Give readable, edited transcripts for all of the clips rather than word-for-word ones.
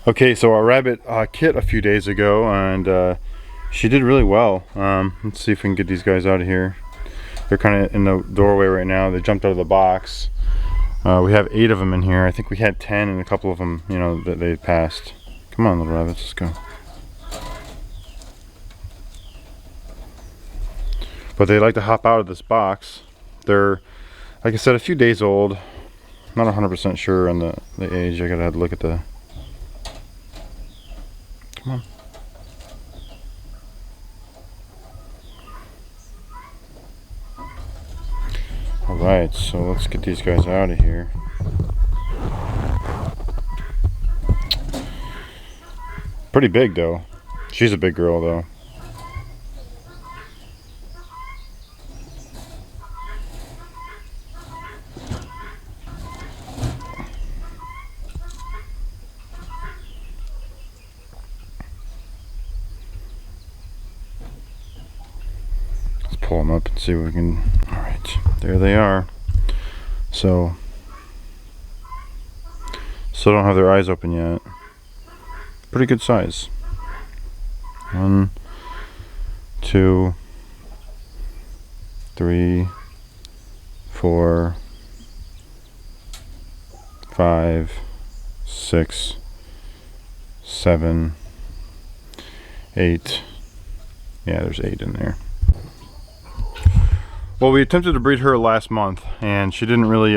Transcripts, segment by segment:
Okay, so our rabbit kit a few days ago, and she did really well. Let's see if we can get these guys out of here. They're kind of in the doorway right now. They jumped out of the box. We have 8 of them in here. I think we had 10, and a couple of them, you know, that they passed. Come on, little rabbits, let's go. But they like to hop out of this box. They're, like I said, a few days old. Not 100% sure on the age. I gotta have to look at the... Come on. Alright, so let's get these guys out of here. Pretty big though. She's a big girl though. Pull them up and see what we can. All right, there they are. So still don't have their eyes open yet. Pretty good size. 1, 2, 3, 4, 5, 6, 7, 8. Yeah, there's 8 in there. Well, we attempted to breed her last month, and she didn't really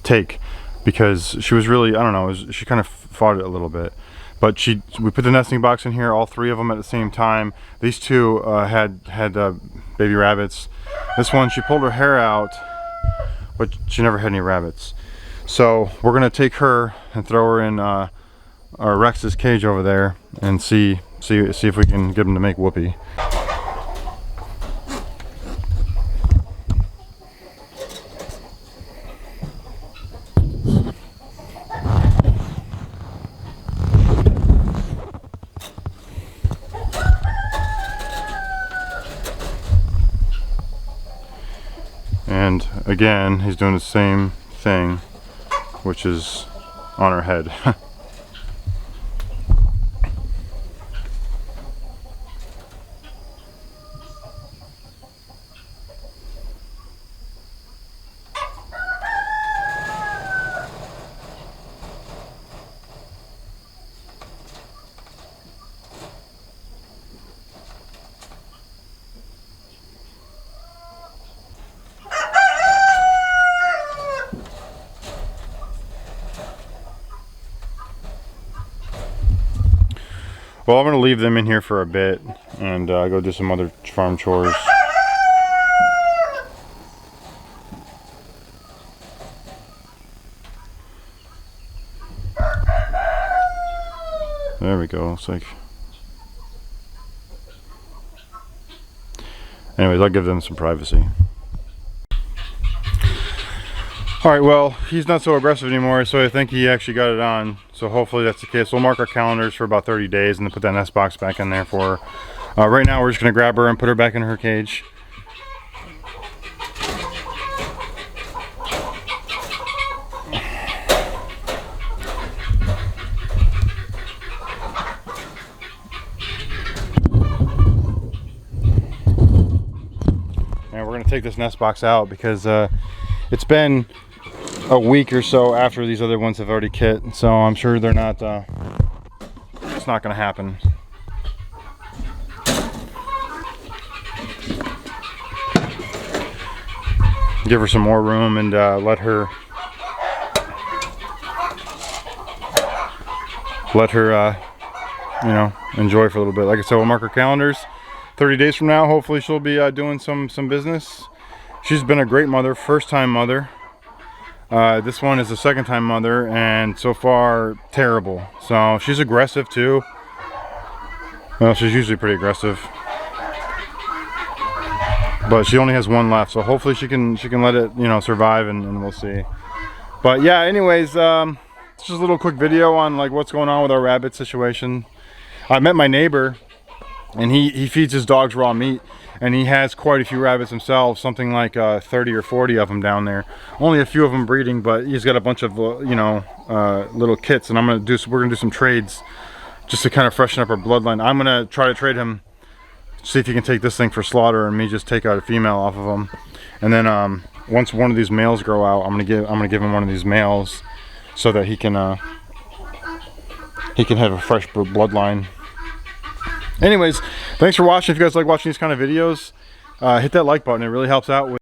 take, because she was really, I don't know, she kind of fought it a little bit. But we put the nesting box in here, all 3 of them at the same time. These 2 had baby rabbits. This one, she pulled her hair out, but she never had any rabbits. So we're gonna take her and throw her in our Rex's cage over there and see if we can get him to make whoopee. And again, he's doing the same thing, which is on her head. Well, I'm going to leave them in here for a bit and go do some other farm chores. There we go. Looks like... Anyways, I'll give them some privacy. Alright, well, he's not so aggressive anymore, so I think he actually got it on. So hopefully that's the case. We'll mark our calendars for about 30 days and then put that nest box back in there for her. Right now we're just going to grab her and put her back in her cage. And we're going to take this nest box out because it's been a week or so after these other ones have already kit, so I'm sure they're not, it's not going to happen. Give her some more room and let her you know, enjoy for a little bit. Like I said, we'll mark her calendars. 30 days from now, hopefully she'll be doing some business. She's been a great mother, first time mother. This one is a second time mother, and so far terrible. So she's aggressive too. Well, she's usually pretty aggressive, but she only has 1 left, so hopefully she can let it, you know, survive, and we'll see. But yeah, anyways, it's just a little quick video on like what's going on with our rabbit situation. I met my neighbor, and he feeds his dogs raw meat, and he has quite a few rabbits himself, something like 30 or 40 of them down there. Only a few of them breeding, but he's got a bunch of you know, little kits, and we're gonna do some trades just to kind of freshen up our bloodline. I'm gonna try to trade him, see if he can take this thing for slaughter, and me just take out a female off of him. And then once one of these males grow out, I'm gonna give him one of these males so that he can have a fresh bloodline. Anyways, thanks for watching. If you guys like watching these kind of videos, hit that like button. It really helps out with